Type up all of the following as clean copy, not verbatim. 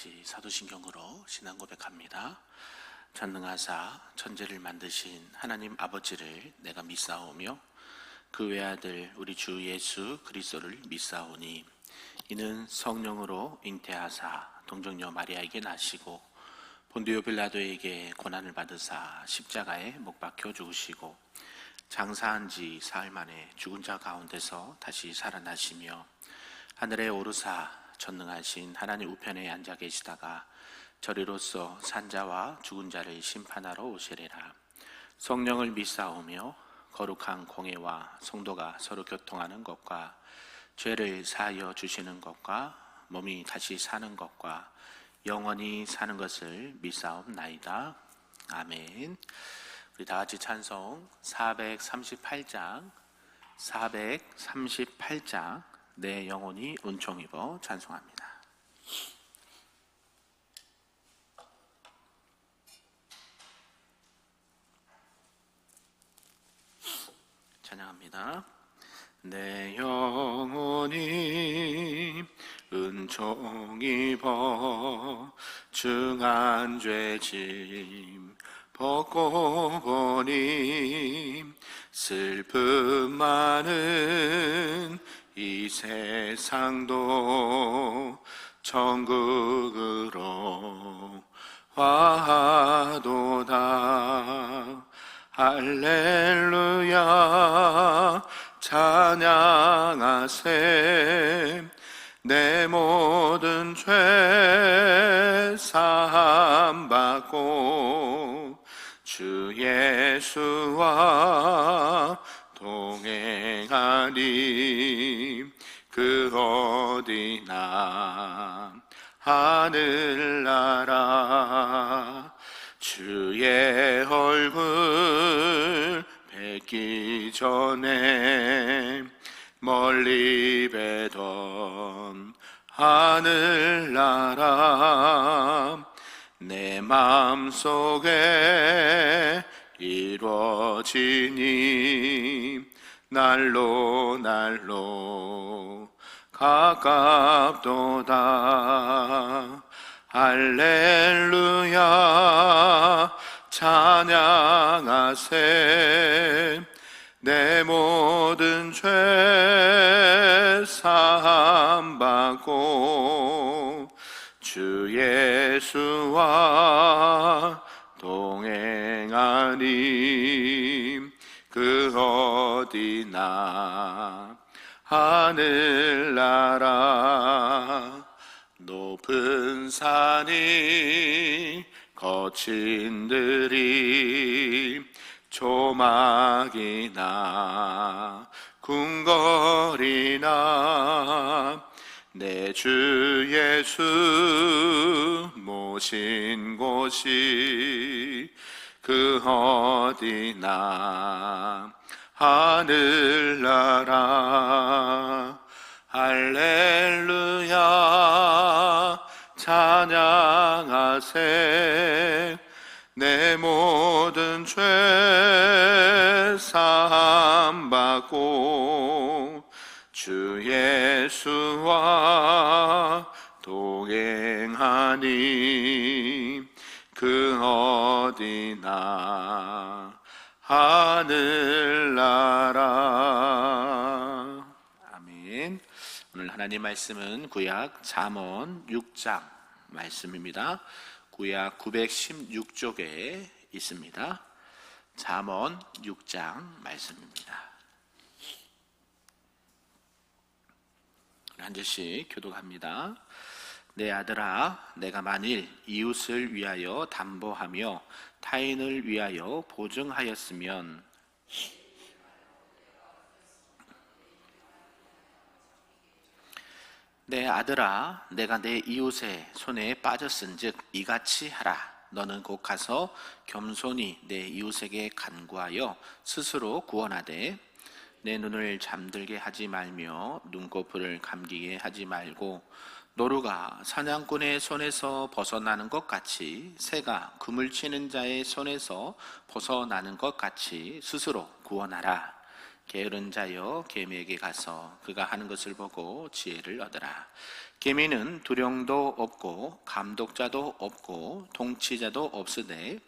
같이 사도신경으로 신앙 고백합니다. 전능하사 천지를 만드신 하나님 아버지를 내가 믿사오며 그 외아들 우리 주 예수 그리스도를 믿사오니 이는 성령으로 잉태하사 동정녀 마리아에게 나시고 본디오 빌라도에게 고난을 받으사 십자가에 못 박혀 죽으시고 장사한 지 사흘 만에 죽은 자 가운데서 다시 살아나시며 하늘에 오르사 전능하신 하나님 우편에 앉아 계시다가 저리로서 산자와 죽은 자를 심판하러 오시리라. 성령을 믿사오며 거룩한 공회와 성도가 서로 교통하는 것과 죄를 사하여 주시는 것과 몸이 다시 사는 것과 영원히 사는 것을 믿사옵나이다. 아멘. 우리 다 같이 찬송 438장 내 영혼이 은총 입어 찬송합니다. 찬양합니다. 내 영혼이 은총 입어 중한 죄짐 벗고 보니 슬픔 많은 이 세상도 천국으로 와도다. 할렐루야 찬양하세. 내 모든 죄 사함 받고 주 예수와 동행하리. 그 어디나 하늘나라 주의 얼굴 뵙기 전에 멀리 뵈던 하늘나라 내 마음속에 이루어지니 날로 가깝도다. 할렐루야 찬양하세. 내 모든 죄 사함 받고 주 예수와 동행하니 그 어디나 하늘나라 높은 산이 거친 들이 조막이나 궁궐이나 내 주 예수 모신 곳이 그 어디나 하늘나라. 할렐루야 찬양하세. 내 모든 죄 사함 받고 주 예수와 동행하니 그 어디나 하늘나라. 아멘. 오늘 하나님 말씀은 구약 잠언 6장 말씀입니다. 구약 916쪽에 있습니다. 잠언 6장 말씀입니다. 한 절씩 교독합니다. 내 아들아, 내가 만일 이웃을 위하여 담보하며 타인을 위하여 보증하였으면 내 아들아, 내가 내 이웃의 손에 빠졌은즉 이같이 하라. 너는 곧 가서 겸손히 내 이웃에게 간구하여 스스로 구원하되 내 눈을 잠들게 하지 말며 눈꺼풀을 감기게 하지 말고 노루가 사냥꾼의 손에서 벗어나는 것 같이 새가 그물 치는 자의 손에서 벗어나는 것 같이 스스로 구원하라. 게으른 자여 계미에게 가서 그가 하는 것을 보고 지혜를 얻으라. 계미는 두령도 없고 감독자도 없고 통치자도 없으되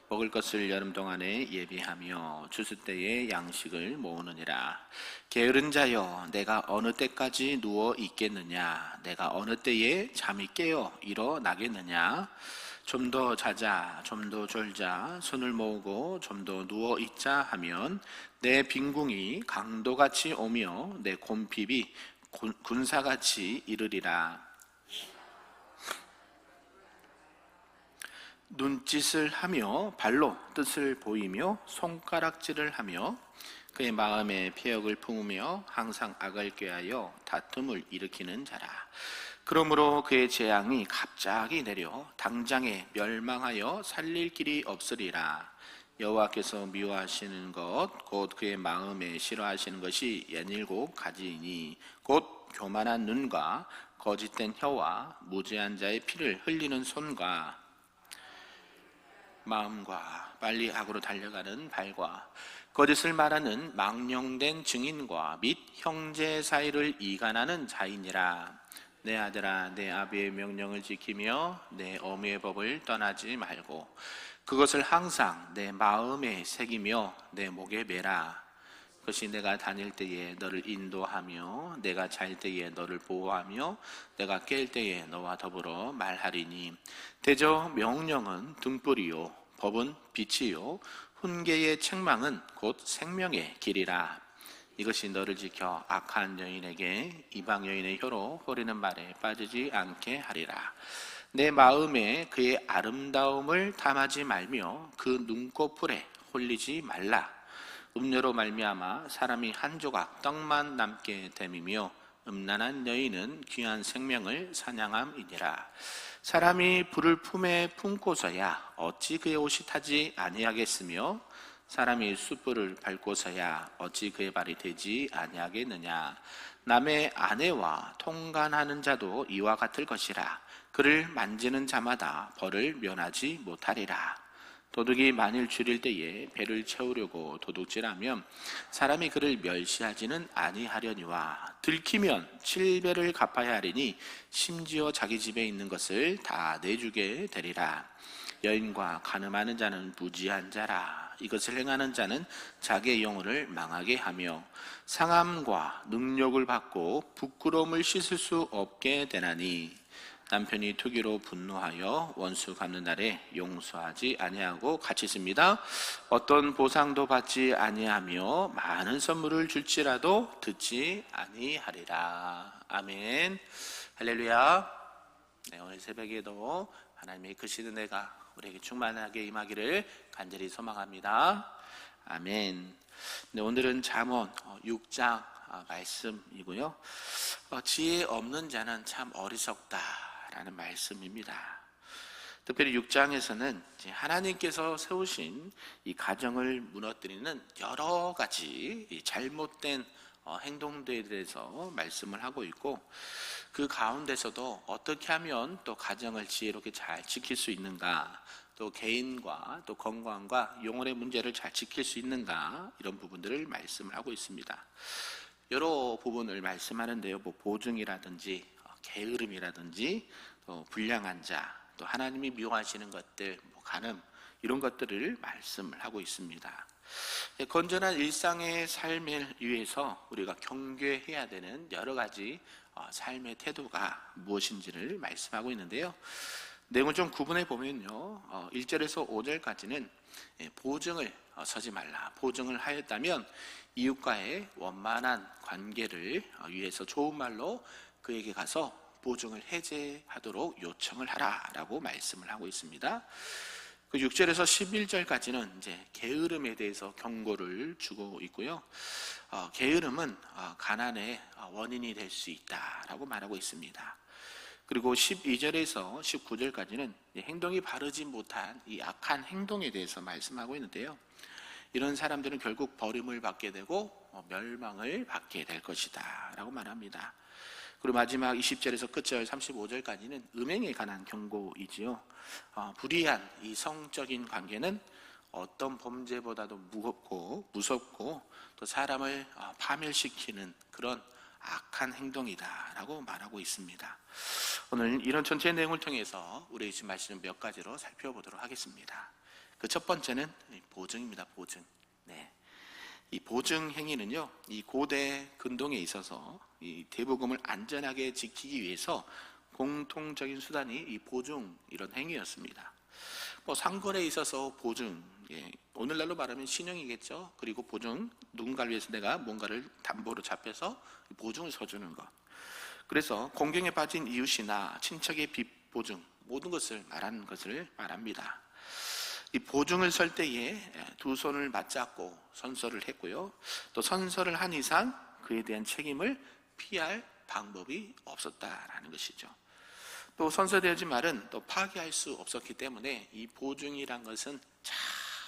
먹을 것을 여름 동안에 예비하며 추수 때에 양식을 모으느니라. 게으른 자여, 내가 어느 때까지 누워 있겠느냐? 내가 어느 때에 잠이 깨어 일어나겠느냐? 좀 더 자자, 좀 더 졸자, 손을 모으고 좀 더 누워 있자 하면 내 빈궁이 강도같이 오며 내 곰핍이 군사같이 이르리라. 눈짓을 하며 발로 뜻을 보이며 손가락질을 하며 그의 마음에 패역을 품으며 항상 악을 꾀하여 다툼을 일으키는 자라. 그러므로 그의 재앙이 갑자기 내려 당장에 멸망하여 살릴 길이 없으리라. 여호와께서 미워하시는 것 곧 그의 마음에 싫어하시는 것이 17가지이니 곧 교만한 눈과 거짓된 혀와 무죄한 자의 피를 흘리는 손과 마음과 빨리 악으로 달려가는 발과 거짓을 말하는 망령된 증인과 및 형제 사이를 이간하는 자이니라. 내 아들아, 내 아비의 명령을 지키며 내 어미의 법을 떠나지 말고 그것을 항상 내 마음에 새기며 내 목에 매라. 그것이 내가 다닐 때에 너를 인도하며 내가 잘 때에 너를 보호하며 내가 깰 때에 너와 더불어 말하리니. 대저 명령은 등불이요 법은 빛이요 훈계의 책망은 곧 생명의 길이라. 이것이 너를 지켜 악한 여인에게 이방 여인의 혀로 호리는 말에 빠지지 않게 하리라. 내 마음에 그의 아름다움을 탐하지 말며 그 눈꺼풀에 홀리지 말라. 음료로 말미암아 사람이 한 조각 떡만 남게 됨이며 음란한 여인은 귀한 생명을 사냥함이니라. 사람이 불을 품에 품고서야 어찌 그의 옷이 타지 아니하겠으며 사람이 숯불을 밟고서야 어찌 그의 발이 되지 아니하겠느냐. 남의 아내와 통간하는 자도 이와 같을 것이라. 그를 만지는 자마다 벌을 면하지 못하리라. 도둑이 만일 줄일 때에 배를 채우려고 도둑질하면 사람이 그를 멸시하지는 아니하려니와 들키면 7배를 갚아야 하리니 심지어 자기 집에 있는 것을 다 내주게 되리라. 여인과 간음하는 자는 무지한 자라. 이것을 행하는 자는 자기의 영혼을 망하게 하며 상함과 능욕을 받고 부끄러움을 씻을 수 없게 되나니. 남편이 투기로 분노하여 원수 갚는 날에 용서하지 아니하고 같이 있습니다. 어떤 보상도 받지 아니하며 많은 선물을 줄지라도 듣지 아니하리라. 아멘. 할렐루야. 네, 오늘 새벽에도 하나님의 크신 은혜가 우리에게 충만하게 임하기를 간절히 소망합니다. 아멘. 네, 오늘은 잠언 6장 말씀이고요. 지혜 없는 자는 참 어리석다 라는 말씀입니다. 특별히 6장에서는 하나님께서 세우신 이 가정을 무너뜨리는 여러 가지 잘못된 행동들에 대해서 말씀을 하고 있고, 그 가운데서도 어떻게 하면 또 가정을 지혜롭게 잘 지킬 수 있는가, 또 개인과 또 건강과 영혼의 문제를 잘 지킬 수 있는가, 이런 부분들을 말씀을 하고 있습니다. 여러 부분을 말씀하는데요. 보증이라든지 게으름이라든지 또 불량한 자, 또 하나님이 미워하시는 것들, 간음, 이런 것들을 말씀을 하고 있습니다. 건전한 일상의 삶을 위해서 우리가 경계해야 되는 여러 가지 삶의 태도가 무엇인지를 말씀하고 있는데요. 내용을 좀 구분해 보면요, 1절에서 5절까지는 보증을 서지 말라, 보증을 하였다면 이웃과의 원만한 관계를 위해서 좋은 말로 그에게 가서 보증을 해제하도록 요청을 하라라고 말씀을 하고 있습니다. 그 6절에서 11절까지는 이제 게으름에 대해서 경고를 주고 있고요. 게으름은 가난의 원인이 될 수 있다라고 말하고 있습니다. 그리고 12절에서 19절까지는 행동이 바르지 못한 이 악한 행동에 대해서 말씀하고 있는데요. 이런 사람들은 결국 버림을 받게 되고 멸망을 받게 될 것이다 라고 말합니다. 그리고 마지막 20절에서 끝절 35절까지는 음행에 관한 경고이지요. 불의한 이 성적인 관계는 어떤 범죄보다도 무겁고 무섭고 또 사람을 파멸시키는 그런 악한 행동이다라고 말하고 있습니다. 오늘 이런 전체의 내용을 통해서 우리 지금 말씀 몇 가지로 살펴보도록 하겠습니다. 그 첫 번째는 보증입니다. 보증. 이 보증 행위는요, 이 고대 근동에 있어서 이 대복음을 안전하게 지키기 위해서 공통적인 수단이 이 보증 이런 행위였습니다. 상권에 있어서 보증, 오늘날로 말하면 신용이겠죠. 그리고 보증, 누군가를 위해서 내가 뭔가를 담보로 잡혀서 보증을 서주는 것. 그래서 공경에 빠진 이웃이나 친척의 빚 보증, 모든 것을 말하는 것을 말합니다. 이 보증을 설 때에 두 손을 맞잡고 선서를 했고요. 또 선서를 한 이상 그에 대한 책임을 피할 방법이 없었다라는 것이죠. 또 선서되어진 말은 또 파기할 수 없었기 때문에 이 보증이란 것은 참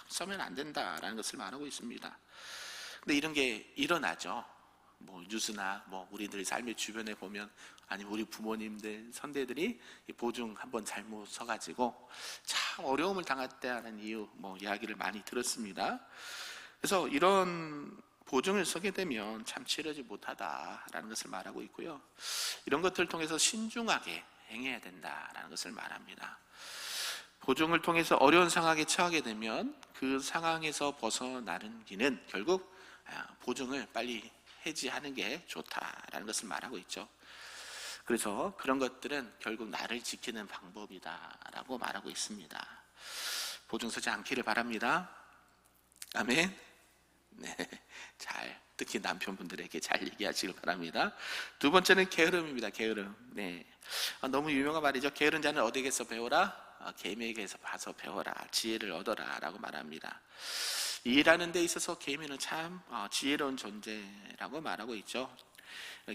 써면 안 된다라는 것을 말하고 있습니다. 근데 이런 게 일어나죠. 뉴스나 우리들의 삶의 주변에 보면, 아니 우리 부모님들 선대들이 보증 한번 잘못 서가지고 참 어려움을 당했다는 이유 이야기를 많이 들었습니다. 그래서 이런 보증을 서게 되면 참 치르지 못하다라는 것을 말하고 있고요. 이런 것들을 통해서 신중하게 행해야 된다라는 것을 말합니다. 보증을 통해서 어려운 상황에 처하게 되면 그 상황에서 벗어나는 길은 결국 보증을 빨리 해지하는 게 좋다라는 것을 말하고 있죠. 그래서 그런 것들은 결국 나를 지키는 방법이다라고 말하고 있습니다. 보증 서지 않기를 바랍니다. 아멘. 특히 남편분들에게 잘 얘기하시길 바랍니다. 두 번째는 게으름입니다. 게으름. 너무 유명한 말이죠. 게으른 자는 어디에게서 배워라? 개미에게서 봐서 배워라. 지혜를 얻어라 라고 말합니다. 일하는 데 있어서 개미는 참 지혜로운 존재라고 말하고 있죠.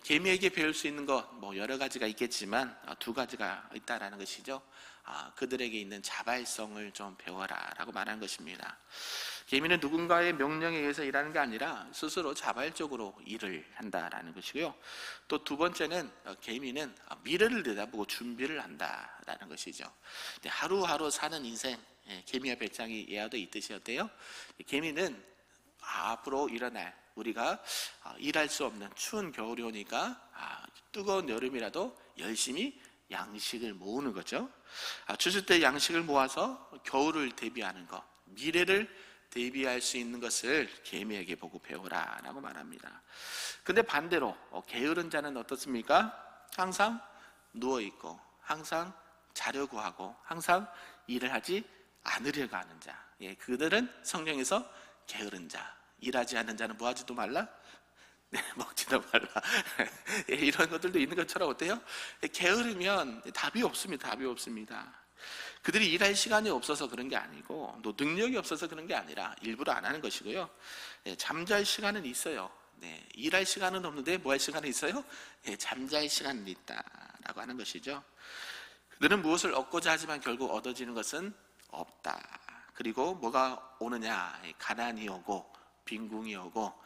개미에게 배울 수 있는 것 여러 가지가 있겠지만 두 가지가 있다라는 것이죠. 그들에게 있는 자발성을 좀 배워라 라고 말하는 것입니다. 개미는 누군가의 명령에 의해서 일하는 게 아니라 스스로 자발적으로 일을 한다라는 것이고요. 또 두 번째는 개미는 미래를 내다보고 준비를 한다라는 것이죠. 하루하루 사는 인생, 개미와 배짱이 예화되어 있듯이 어때요? 개미는 앞으로 일어날 우리가 일할 수 없는 추운 겨울이 오니까 뜨거운 여름이라도 열심히 양식을 모으는 거죠. 추수 때 양식을 모아서 겨울을 대비하는 것, 미래를 대비할 수 있는 것을 개미에게 보고 배우라 라고 말합니다. 근데 반대로 게으른 자는 어떻습니까? 항상 누워있고 항상 자려고 하고 항상 일을 하지 않으려고 하는 자, 그들은 성경에서 게으른 자, 일하지 않는 자는 뭐하지도 말라? 먹지도 말라. 이런 것들도 있는 것처럼 어때요? 게으르면 답이 없습니다. 답이 없습니다. 그들이 일할 시간이 없어서 그런 게 아니고 또 능력이 없어서 그런 게 아니라 일부러 안 하는 것이고요. 잠잘 시간은 있어요. 일할 시간은 없는데 뭐 할 시간은 있어요? 잠잘 시간은 있다라고 하는 것이죠. 그들은 무엇을 얻고자 하지만 결국 얻어지는 것은 없다. 그리고 뭐가 오느냐? 가난이 오고 빈궁이 오고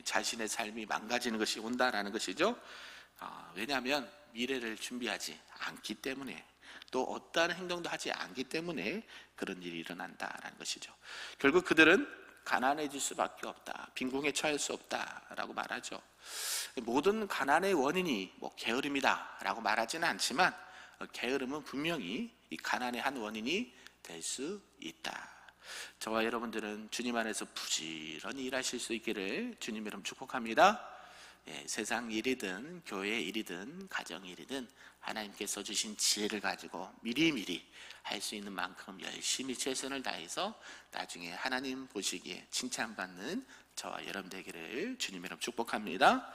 자신의 삶이 망가지는 것이 온다라는 것이죠. 왜냐하면 미래를 준비하지 않기 때문에, 또 어떠한 행동도 하지 않기 때문에 그런 일이 일어난다라는 것이죠. 결국 그들은 가난해질 수밖에 없다, 빈궁에 처할 수 없다라고 말하죠. 모든 가난의 원인이 게으름이다 라고 말하지는 않지만 게으름은 분명히 이 가난의 한 원인이 될 수 있다. 저와 여러분들은 주님 안에서 부지런히 일하실 수 있기를 주님 이름 축복합니다. 세상 일이든 교회 일이든 가정 일이든 하나님께서 주신 지혜를 가지고 미리미리 할 수 있는 만큼 열심히 최선을 다해서 나중에 하나님 보시기에 칭찬받는 저와 여러분 되기를 주님 이름 축복합니다.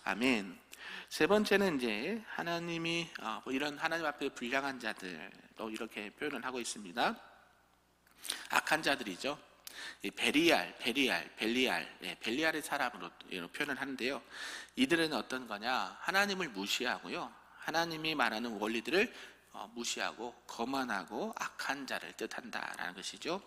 아멘. 세 번째는 이제 하나님이 이런 하나님 앞에 불량한 자들도 이렇게 표현을 하고 있습니다. 악한 자들이죠. 벨리알의 사람으로 표현을 하는데요. 이들은 어떤 거냐? 하나님을 무시하고요, 하나님이 말하는 원리들을 무시하고 거만하고 악한 자를 뜻한다라는 것이죠.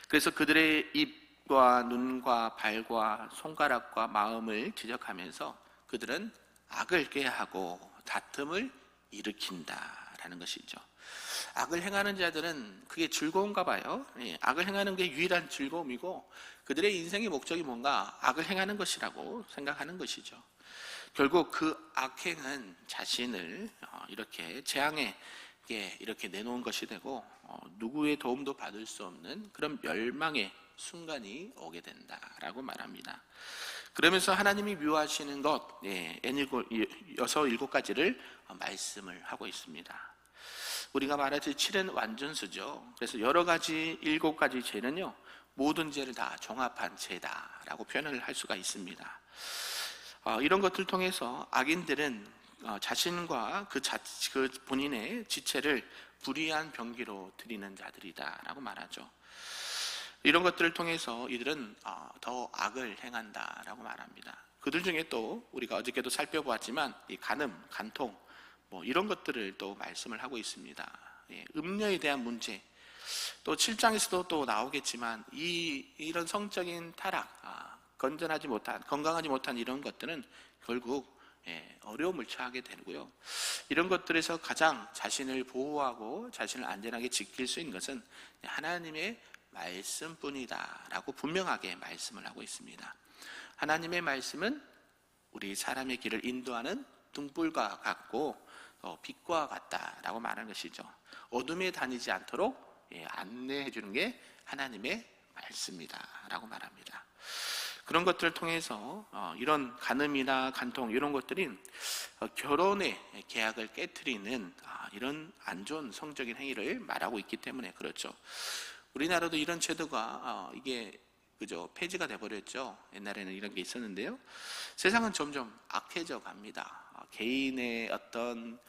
그래서 그들의 입과 눈과 발과 손가락과 마음을 지적하면서 그들은 악을 꾀하고 다툼을 일으킨다라는 된다라는 것이죠. 악을 행하는 자들은 그게 즐거운가 봐요. 악을 행하는 게 유일한 즐거움이고 그들의 인생의 목적이 뭔가 악을 행하는 것이라고 생각하는 것이죠. 결국 그 악행은 자신을 이렇게 재앙에 이렇게 내놓은 것이 되고 누구의 도움도 받을 수 없는 그런 멸망의 순간이 오게 된다라고 말합니다. 그러면서 하나님이 묘하시는 것, 여섯 일곱 가지를 말씀을 하고 있습니다. 우리가 말하듯이 7은 완전수죠. 그래서 여러 가지 일곱 가지 죄는요, 모든 죄를 다 종합한 죄다라고 표현을 할 수가 있습니다. 이런 것들 통해서 악인들은 자신과 그 본인의 지체를 불의한 병기로 드리는 자들이다라고 말하죠. 이런 것들을 통해서 이들은 더 악을 행한다라고 말합니다. 그들 중에 또 우리가 어저께도 살펴보았지만 이 간음, 간통 이런 것들을 또 말씀을 하고 있습니다. 음녀에 대한 문제, 또 7장에서도 또 나오겠지만 이런 성적인 타락, 건전하지 못한, 건강하지 못한 이런 것들은 결국 어려움을 처하게 되고요. 이런 것들에서 가장 자신을 보호하고 자신을 안전하게 지킬 수 있는 것은 하나님의 말씀뿐이다라고 분명하게 말씀을 하고 있습니다. 하나님의 말씀은 우리 사람의 길을 인도하는 등불과 같고 빛과 같다라고 말하는 것이죠. 어둠에 다니지 않도록 안내해 주는 게 하나님의 말씀이다라고 말합니다. 그런 것들을 통해서 이런 간음이나 간통 이런 것들이 결혼의 계약을 깨트리는 이런 안 좋은 성적인 행위를 말하고 있기 때문에 그렇죠. 우리나라도 이런 제도가 이게 그죠, 폐지가 돼버렸죠. 옛날에는 이런 게 있었는데요. 세상은 점점 악해져 갑니다. 개인의 어떤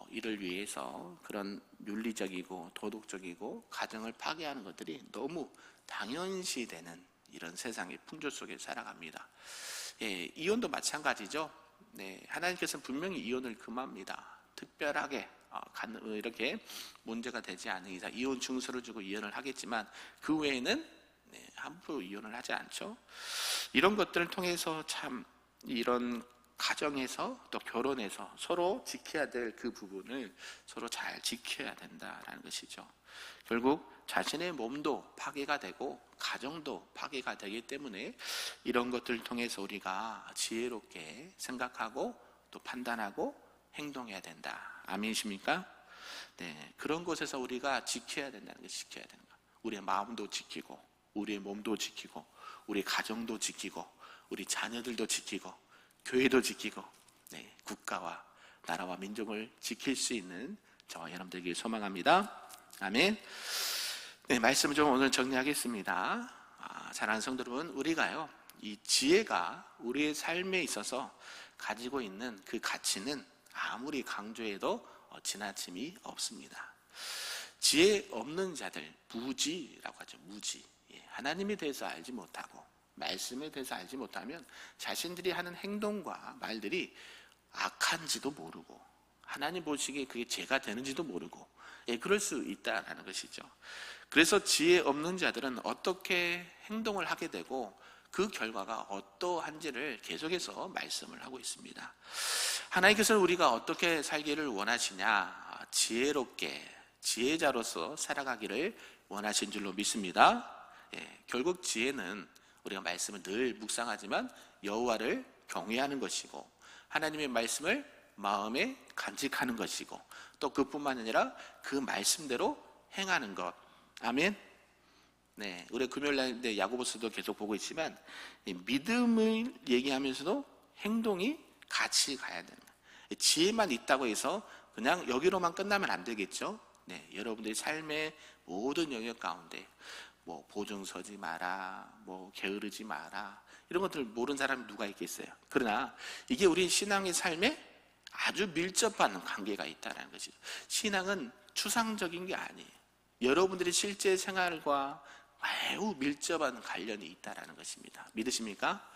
일을 위해서 그런 윤리적이고 도덕적이고 가정을 파괴하는 것들이 너무 당연시되는 이런 세상의 풍조 속에 살아갑니다. 이혼도 마찬가지죠. 하나님께서는 분명히 이혼을 금합니다. 특별하게 이렇게 문제가 되지 않는 이상 이혼 증서를 주고 이혼을 하겠지만 그 외에는 함부로 이혼을 하지 않죠. 이런 것들을 통해서 참 이런 가정에서 또 결혼에서 서로 지켜야 될 그 부분을 서로 잘 지켜야 된다라는 것이죠. 결국 자신의 몸도 파괴가 되고 가정도 파괴가 되기 때문에 이런 것들을 통해서 우리가 지혜롭게 생각하고 또 판단하고 행동해야 된다. 아멘이십니까? 그런 곳에서 우리가 지켜야 된다는 거, 지켜야 되는 거. 우리의 마음도 지키고 우리의 몸도 지키고 우리 가정도 지키고 우리 자녀들도 지키고 교회도 지키고 국가와 나라와 민족을 지킬 수 있는 저와 여러분들에게 소망합니다. 아멘. 말씀을 좀 오늘 정리하겠습니다. 사랑하는 성도 여러분, 우리가요 이 지혜가 우리의 삶에 있어서 가지고 있는 그 가치는 아무리 강조해도 지나침이 없습니다. 지혜 없는 자들, 무지라고 하죠. 무지. 하나님에 대해서 알지 못하고 말씀에 대해서 알지 못하면 자신들이 하는 행동과 말들이 악한지도 모르고 하나님 보시기에 그게 죄가 되는지도 모르고 그럴 수 있다는 것이죠. 그래서 지혜 없는 자들은 어떻게 행동을 하게 되고 그 결과가 어떠한지를 계속해서 말씀을 하고 있습니다. 하나님께서는 우리가 어떻게 살기를 원하시냐, 지혜롭게 지혜자로서 살아가기를 원하신 줄로 믿습니다. 결국 지혜는 우리가 말씀을 늘 묵상하지만 여호와를 경외하는 것이고 하나님의 말씀을 마음에 간직하는 것이고 또 그뿐만 아니라 그 말씀대로 행하는 것. 아멘. 우리 금요일 날 야고보서도 계속 보고 있지만 믿음을 얘기하면서도 행동이 같이 가야 되는 거예요. 지혜만 있다고 해서 그냥 여기로만 끝나면 안 되겠죠. 여러분들의 삶의 모든 영역 가운데 보증 서지 마라, 게으르지 마라 이런 것들을 모르는 사람이 누가 있겠어요. 그러나 이게 우리 신앙의 삶에 아주 밀접한 관계가 있다는 것이죠. 신앙은 추상적인 게 아니에요. 여러분들의 실제 생활과 매우 밀접한 관련이 있다는 것입니다. 믿으십니까?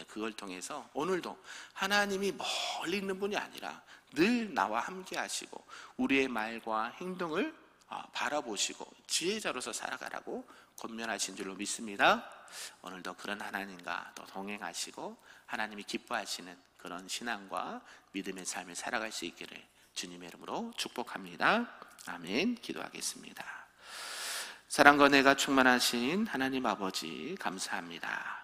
그걸 통해서 오늘도 하나님이 멀리 있는 분이 아니라 늘 나와 함께 하시고 우리의 말과 행동을 바라보시고 지혜자로서 살아가라고 권면하신 줄로 믿습니다. 오늘도 그런 하나님과 또 동행하시고 하나님이 기뻐하시는 그런 신앙과 믿음의 삶을 살아갈 수 있기를 주님의 이름으로 축복합니다. 아멘. 기도하겠습니다. 사랑과 은혜가 충만하신 하나님 아버지 감사합니다.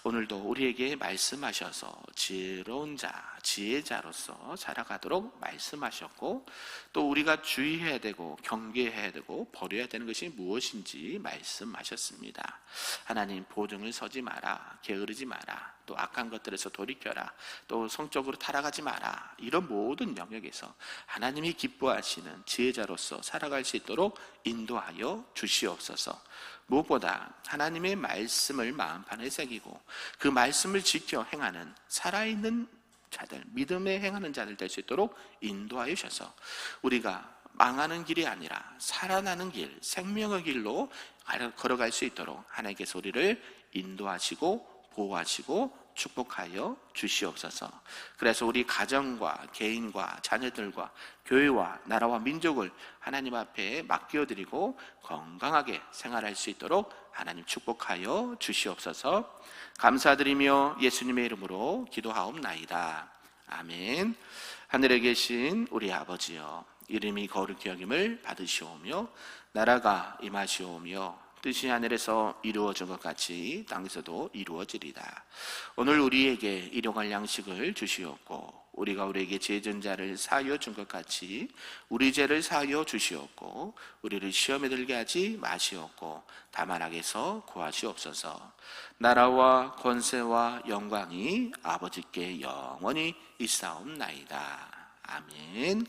오늘도 우리에게 말씀하셔서 지혜로운 자, 지혜자로서 자라가도록 말씀하셨고, 또 우리가 주의해야 되고 경계해야 되고 버려야 되는 것이 무엇인지 말씀하셨습니다. 하나님, 보증을 서지 마라, 게으르지 마라, 또 악한 것들에서 돌이켜라, 또 성적으로 타락하지 마라. 이런 모든 영역에서 하나님이 기뻐하시는 지혜자로서 살아갈 수 있도록 인도하여 주시옵소서. 무엇보다 하나님의 말씀을 마음판에 새기고 그 말씀을 지켜 행하는 살아있는 자들, 믿음에 행하는 자들 될 수 있도록 인도하여 주셔서 우리가 망하는 길이 아니라 살아나는 길, 생명의 길로 걸어갈 수 있도록 하나님께서 우리를 인도하시고 보호하시고 축복하여 주시옵소서. 그래서 우리 가정과 개인과 자녀들과 교회와 나라와 민족을 하나님 앞에 맡겨드리고 건강하게 생활할 수 있도록 하나님 축복하여 주시옵소서. 감사드리며 예수님의 이름으로 기도하옵나이다. 아멘. 하늘에 계신 우리 아버지여, 이름이 거룩히 여김을 받으시오며 나라가 임하시오며 뜻이 하늘에서 이루어진 것 같이 땅에서도 이루어지리다. 오늘 우리에게 일용할 양식을 주시옵고 우리가 우리에게 죄진 자를 사하여 준 것 같이 우리 죄를 사하여 주시옵고 우리를 시험에 들게 하지 마시옵고 다만 악에서 구하시옵소서. 나라와 권세와 영광이 아버지께 영원히 있사옵나이다. 아멘.